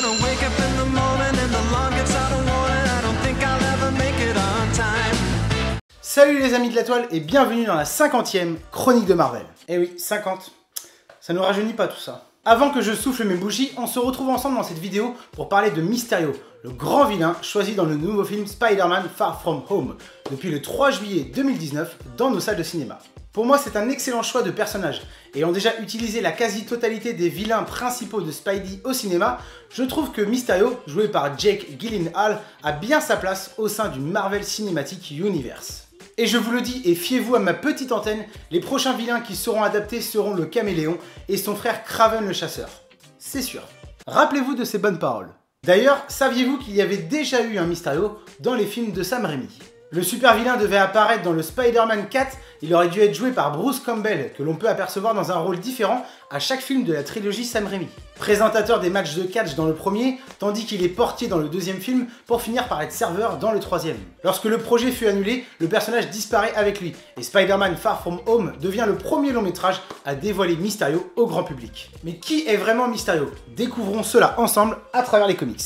gonna wake up in the morning and the alarm gets out of warning. I don't think I'll ever make it on time. Salut les amis de la toile et bienvenue dans la 50e chronique de Marvel. Eh oui, 50, ça nous rajeunit pas tout ça. Avant que je souffle mes bougies, on se retrouve ensemble dans cette vidéo pour parler de Mysterio, le grand vilain choisi dans le nouveau film Spider-Man Far From Home, depuis le 3 juillet 2019 dans nos salles de cinéma. Pour moi, c'est un excellent choix de personnage. Ayant déjà utilisé la quasi-totalité des vilains principaux de Spidey au cinéma, je trouve que Mysterio, joué par Jake Gyllenhaal, a bien sa place au sein du Marvel Cinematic Universe. Et je vous le dis, et fiez-vous à ma petite antenne, les prochains vilains qui seront adaptés seront le Caméléon et son frère Kraven le Chasseur. C'est sûr. Rappelez-vous de ces bonnes paroles. D'ailleurs, saviez-vous qu'il y avait déjà eu un Mysterio dans les films de Sam Raimi? Le super vilain devait apparaître dans le Spider-Man 4, il aurait dû être joué par Bruce Campbell, que l'on peut apercevoir dans un rôle différent à chaque film de la trilogie Sam Raimi. Présentateur des matchs de catch dans le premier, tandis qu'il est portier dans le deuxième film, pour finir par être serveur dans le troisième. Lorsque le projet fut annulé, le personnage disparaît avec lui, et Spider-Man Far From Home devient le premier long métrage à dévoiler Mysterio au grand public. Mais qui est vraiment Mysterio? Découvrons cela ensemble à travers les comics.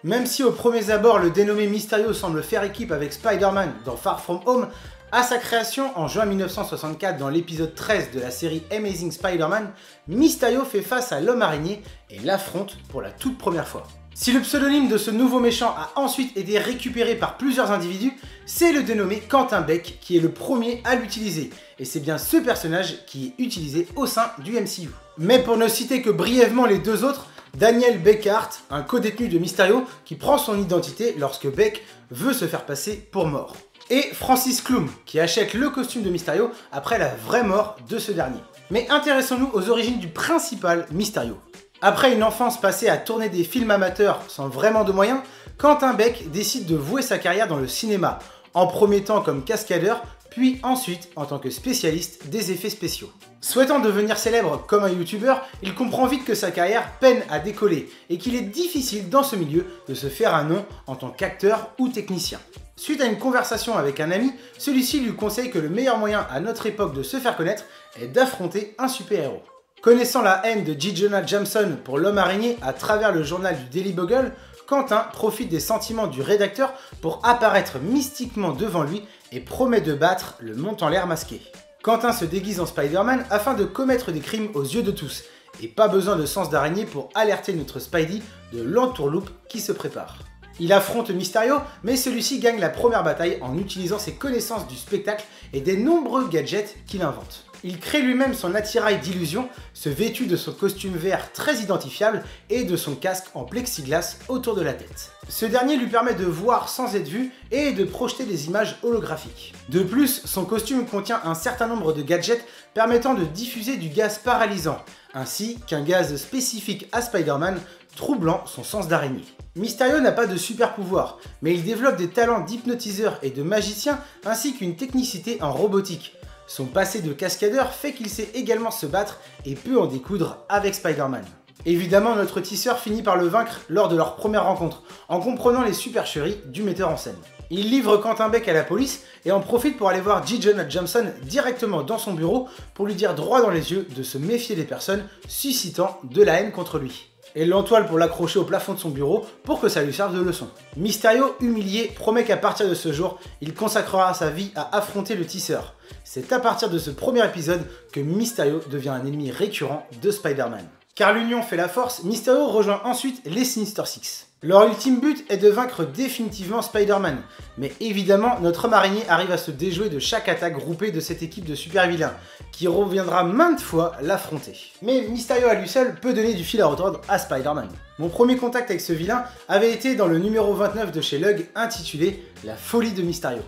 Même si au premier abord le dénommé Mysterio semble faire équipe avec Spider-Man dans Far From Home, à sa création en juin 1964 dans l'épisode 13 de la série Amazing Spider-Man, Mysterio fait face à l'homme araignée et l'affronte pour la toute première fois. Si le pseudonyme de ce nouveau méchant a ensuite été récupéré par plusieurs individus, c'est le dénommé Quentin Beck qui est le premier à l'utiliser, et c'est bien ce personnage qui est utilisé au sein du MCU. Mais pour ne citer que brièvement les deux autres, Daniel Beckhardt, un co-détenu de Mysterio qui prend son identité lorsque Beck veut se faire passer pour mort. Et Francis Klum, qui achète le costume de Mysterio après la vraie mort de ce dernier. Mais intéressons-nous aux origines du principal Mysterio. Après une enfance passée à tourner des films amateurs sans vraiment de moyens, Quentin Beck décide de vouer sa carrière dans le cinéma, en premier temps comme cascadeur, puis ensuite en tant que spécialiste des effets spéciaux. Souhaitant devenir célèbre comme un youtubeur, il comprend vite que sa carrière peine à décoller et qu'il est difficile dans ce milieu de se faire un nom en tant qu'acteur ou technicien. Suite à une conversation avec un ami, celui-ci lui conseille que le meilleur moyen à notre époque de se faire connaître est d'affronter un super-héros. Connaissant la haine de J. Jonah Jameson pour l'homme araignée à travers le journal du Daily Bugle, Quentin profite des sentiments du rédacteur pour apparaître mystiquement devant lui et promet de battre le Mont-en-l'air masqué. Quentin se déguise en Spider-Man afin de commettre des crimes aux yeux de tous, et pas besoin de sens d'araignée pour alerter notre Spidey de l'entourloupe qui se prépare. Il affronte Mysterio, mais celui-ci gagne la première bataille en utilisant ses connaissances du spectacle et des nombreux gadgets qu'il invente. Il crée lui-même son attirail d'illusion, se vêtu de son costume vert très identifiable et de son casque en plexiglas autour de la tête. Ce dernier lui permet de voir sans être vu et de projeter des images holographiques. De plus, son costume contient un certain nombre de gadgets permettant de diffuser du gaz paralysant, ainsi qu'un gaz spécifique à Spider-Man, troublant son sens d'araignée. Mysterio n'a pas de super pouvoir, mais il développe des talents d'hypnotiseur et de magicien ainsi qu'une technicité en robotique. Son passé de cascadeur fait qu'il sait également se battre et peut en découdre avec Spider-Man. Évidemment, notre tisseur finit par le vaincre lors de leur première rencontre, en comprenant les supercheries du metteur en scène. Il livre Quentin Beck à la police et en profite pour aller voir J. Jonah Jameson directement dans son bureau pour lui dire droit dans les yeux de se méfier des personnes suscitant de la haine contre lui. Et l'entoile pour l'accrocher au plafond de son bureau pour que ça lui serve de leçon. Mysterio, humilié, promet qu'à partir de ce jour, il consacrera sa vie à affronter le tisseur. C'est à partir de ce premier épisode que Mysterio devient un ennemi récurrent de Spider-Man. Car l'union fait la force, Mysterio rejoint ensuite les Sinister Six. Leur ultime but est de vaincre définitivement Spider-Man, mais évidemment notre homme araignée arrive à se déjouer de chaque attaque groupée de cette équipe de super vilains, qui reviendra maintes fois l'affronter. Mais Mysterio à lui seul peut donner du fil à retordre à Spider-Man. Mon premier contact avec ce vilain avait été dans le numéro 29 de chez Lug intitulé « La folie de Mysterio ».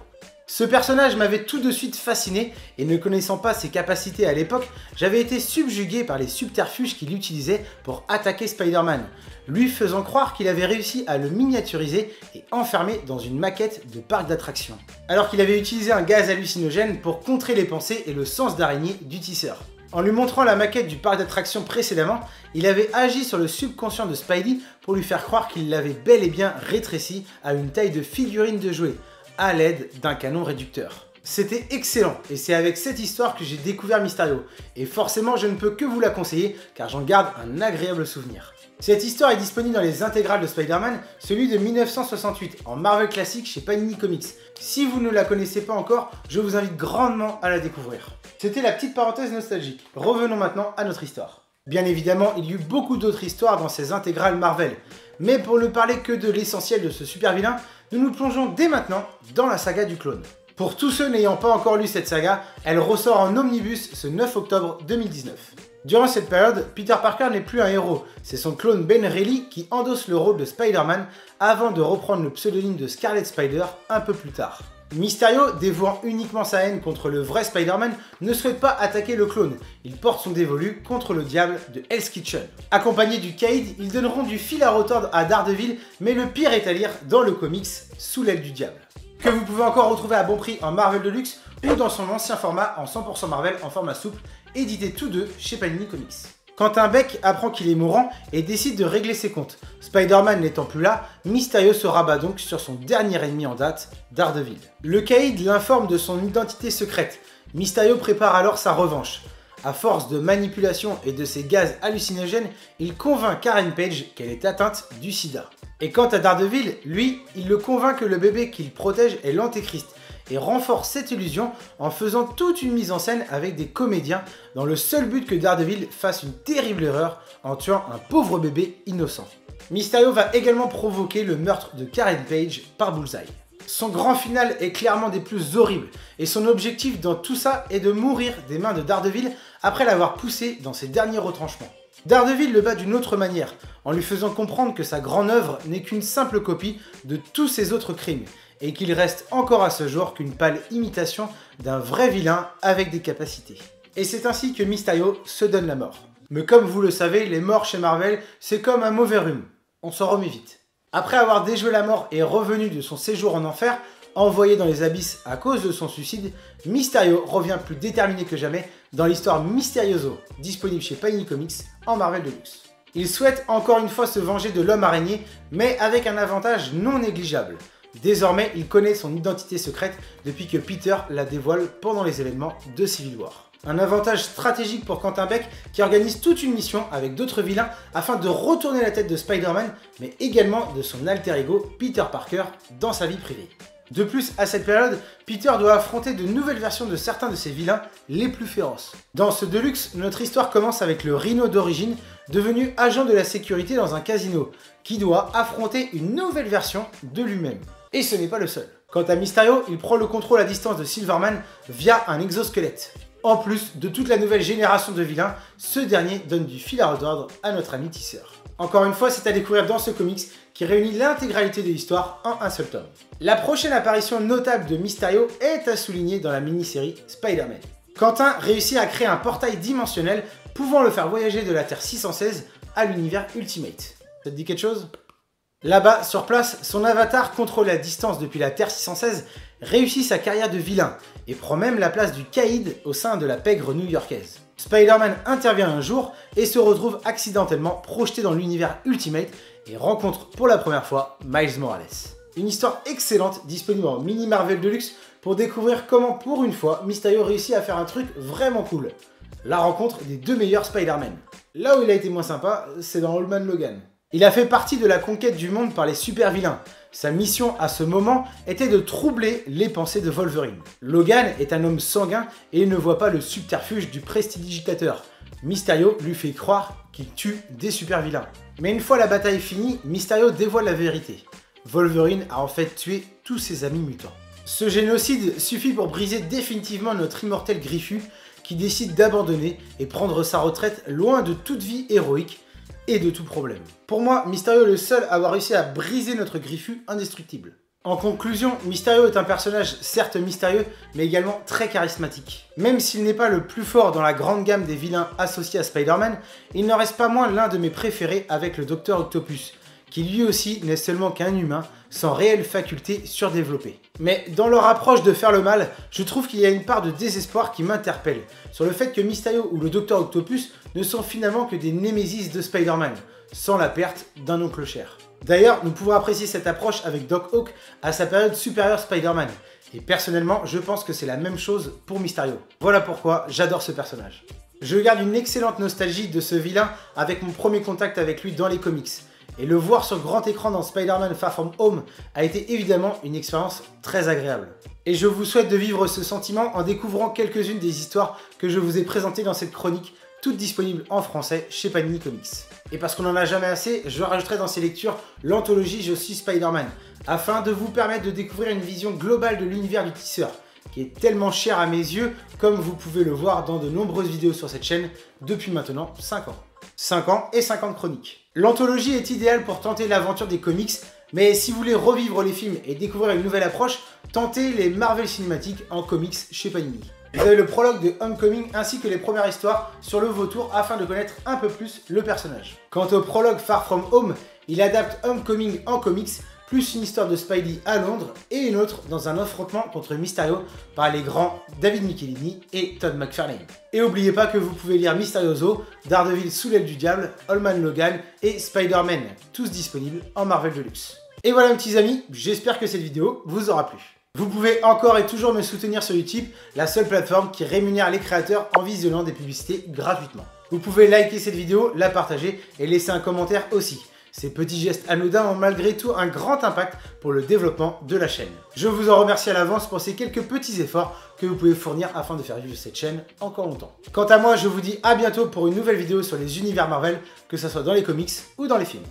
Ce personnage m'avait tout de suite fasciné et ne connaissant pas ses capacités à l'époque, j'avais été subjugué par les subterfuges qu'il utilisait pour attaquer Spider-Man, lui faisant croire qu'il avait réussi à le miniaturiser et enfermer dans une maquette de parc d'attractions. Alors qu'il avait utilisé un gaz hallucinogène pour contrer les pensées et le sens d'araignée du tisseur. En lui montrant la maquette du parc d'attractions précédemment, il avait agi sur le subconscient de Spidey pour lui faire croire qu'il l'avait bel et bien rétréci à une taille de figurine de jouet, à l'aide d'un canon réducteur. C'était excellent et c'est avec cette histoire que j'ai découvert Mysterio. Et forcément je ne peux que vous la conseiller car j'en garde un agréable souvenir. Cette histoire est disponible dans les intégrales de Spider-Man, celui de 1968, en Marvel Classic chez Panini Comics. Si vous ne la connaissez pas encore, je vous invite grandement à la découvrir. C'était la petite parenthèse nostalgique. Revenons maintenant à notre histoire. Bien évidemment, il y eut beaucoup d'autres histoires dans ces intégrales Marvel. Mais pour ne parler que de l'essentiel de ce super vilain, nous nous plongeons dès maintenant dans la saga du clone. Pour tous ceux n'ayant pas encore lu cette saga, elle ressort en omnibus ce 9 octobre 2019. Durant cette période, Peter Parker n'est plus un héros, c'est son clone Ben Reilly qui endosse le rôle de Spider-Man avant de reprendre le pseudonyme de Scarlet Spider un peu plus tard. Mysterio, dévouant uniquement sa haine contre le vrai Spider-Man, ne souhaite pas attaquer le clone. Il porte son dévolu contre le diable de Hell's Kitchen. Accompagnés du Caïd, ils donneront du fil à retordre à Daredevil, mais le pire est à lire dans le comics Sous l'aile du diable, que vous pouvez encore retrouver à bon prix en Marvel Deluxe ou dans son ancien format en 100% Marvel en format souple, édité tous deux chez Panini Comics. Quentin Beck apprend qu'il est mourant et décide de régler ses comptes. Spider-Man n'étant plus là, Mysterio se rabat donc sur son dernier ennemi en date, Daredevil. Le Caïd l'informe de son identité secrète. Mysterio prépare alors sa revanche. À force de manipulation et de ses gaz hallucinogènes, il convainc Karen Page qu'elle est atteinte du sida. Et quant à Daredevil, lui, il le convainc que le bébé qu'il protège est l'Antéchrist et renforce cette illusion en faisant toute une mise en scène avec des comédiens dans le seul but que Daredevil fasse une terrible erreur en tuant un pauvre bébé innocent. Mysterio va également provoquer le meurtre de Karen Page par Bullseye. Son grand final est clairement des plus horribles et son objectif dans tout ça est de mourir des mains de Daredevil après l'avoir poussé dans ses derniers retranchements. Daredevil le bat d'une autre manière, en lui faisant comprendre que sa grande œuvre n'est qu'une simple copie de tous ses autres crimes, et qu'il reste encore à ce jour qu'une pâle imitation d'un vrai vilain avec des capacités. Et c'est ainsi que Mysterio se donne la mort. Mais comme vous le savez, les morts chez Marvel, c'est comme un mauvais rhume, on s'en remet vite. Après avoir déjoué la mort et revenu de son séjour en enfer, envoyé dans les abysses à cause de son suicide, Mysterio revient plus déterminé que jamais dans l'histoire Mysterioso, disponible chez Panini Comics en Marvel Deluxe. Il souhaite encore une fois se venger de l'homme araignée, mais avec un avantage non négligeable. Désormais, il connaît son identité secrète depuis que Peter la dévoile pendant les événements de Civil War. Un avantage stratégique pour Quentin Beck qui organise toute une mission avec d'autres vilains afin de retourner la tête de Spider-Man, mais également de son alter ego Peter Parker dans sa vie privée. De plus, à cette période, Peter doit affronter de nouvelles versions de certains de ses vilains les plus féroces. Dans ce Deluxe, notre histoire commence avec le Rhino d'origine, devenu agent de la sécurité dans un casino, qui doit affronter une nouvelle version de lui-même. Et ce n'est pas le seul. Quant à Mysterio, il prend le contrôle à distance de Silverman via un exosquelette. En plus de toute la nouvelle génération de vilains, ce dernier donne du fil à retordre à notre ami tisseur. Encore une fois, c'est à découvrir dans ce comics qui réunit l'intégralité de l'histoire en un seul tome. La prochaine apparition notable de Mysterio est à souligner dans la mini-série Spider-Man. Quentin réussit à créer un portail dimensionnel pouvant le faire voyager de la Terre 616 à l'univers Ultimate. Ça te dit quelque chose ? Là-bas, sur place, son avatar contrôlé à distance depuis la Terre 616 réussit sa carrière de vilain et prend même la place du Caïd au sein de la pègre new-yorkaise. Spider-Man intervient un jour et se retrouve accidentellement projeté dans l'univers Ultimate et rencontre pour la première fois Miles Morales. Une histoire excellente disponible en mini Marvel Deluxe pour découvrir comment pour une fois Mysterio réussit à faire un truc vraiment cool. La rencontre des deux meilleurs Spider-Man. Là où il a été moins sympa, c'est dans Old Man Logan. Il a fait partie de la conquête du monde par les super vilains. Sa mission à ce moment était de troubler les pensées de Wolverine. Logan est un homme sanguin et il ne voit pas le subterfuge du prestidigitateur. Mysterio lui fait croire qu'il tue des super vilains. Mais une fois la bataille finie, Mysterio dévoile la vérité. Wolverine a en fait tué tous ses amis mutants. Ce génocide suffit pour briser définitivement notre immortel Griffu qui décide d'abandonner et prendre sa retraite loin de toute vie héroïque et de tout problème. Pour moi, Mysterio est le seul à avoir réussi à briser notre Griffu indestructible. En conclusion, Mysterio est un personnage certes mystérieux, mais également très charismatique. Même s'il n'est pas le plus fort dans la grande gamme des vilains associés à Spider-Man, il n'en reste pas moins l'un de mes préférés avec le Dr Octopus, qui lui aussi n'est seulement qu'un humain, sans réelle faculté surdéveloppée. Mais dans leur approche de faire le mal, je trouve qu'il y a une part de désespoir qui m'interpelle, sur le fait que Mysterio ou le Dr Octopus ne sont finalement que des némésis de Spider-Man, sans la perte d'un oncle cher. D'ailleurs, nous pouvons apprécier cette approche avec Doc Ock à sa période supérieure Spider-Man, et personnellement, je pense que c'est la même chose pour Mysterio. Voilà pourquoi j'adore ce personnage. Je garde une excellente nostalgie de ce vilain avec mon premier contact avec lui dans les comics. Et le voir sur grand écran dans Spider-Man Far From Home a été évidemment une expérience très agréable. Et je vous souhaite de vivre ce sentiment en découvrant quelques-unes des histoires que je vous ai présentées dans cette chronique, toutes disponibles en français chez Panini Comics. Et parce qu'on n'en a jamais assez, je rajouterai dans ces lectures l'anthologie Je suis Spider-Man, afin de vous permettre de découvrir une vision globale de l'univers du tisseur, qui est tellement cher à mes yeux, comme vous pouvez le voir dans de nombreuses vidéos sur cette chaîne depuis maintenant 5 ans. 5 ans et 50 chroniques. L'anthologie est idéale pour tenter l'aventure des comics, mais si vous voulez revivre les films et découvrir une nouvelle approche, tentez les Marvel cinématiques en comics chez Panini. Vous avez le prologue de Homecoming ainsi que les premières histoires sur le vautour afin de connaître un peu plus le personnage. Quant au prologue Far From Home, il adapte Homecoming en comics, plus une histoire de Spidey à Londres et une autre dans un affrontement contre Mysterio par les grands David Michelinie et Todd McFarlane. Et n'oubliez pas que vous pouvez lire Mysterioso, Daredevil sous l'aile du diable, Allman Logan et Spider-Man, tous disponibles en Marvel Deluxe. Et voilà mes petits amis, j'espère que cette vidéo vous aura plu. Vous pouvez encore et toujours me soutenir sur YouTube, la seule plateforme qui rémunère les créateurs en visionnant des publicités gratuitement. Vous pouvez liker cette vidéo, la partager et laisser un commentaire aussi. Ces petits gestes anodins ont malgré tout un grand impact pour le développement de la chaîne. Je vous en remercie à l'avance pour ces quelques petits efforts que vous pouvez fournir afin de faire vivre cette chaîne encore longtemps. Quant à moi, je vous dis à bientôt pour une nouvelle vidéo sur les univers Marvel, que ce soit dans les comics ou dans les films.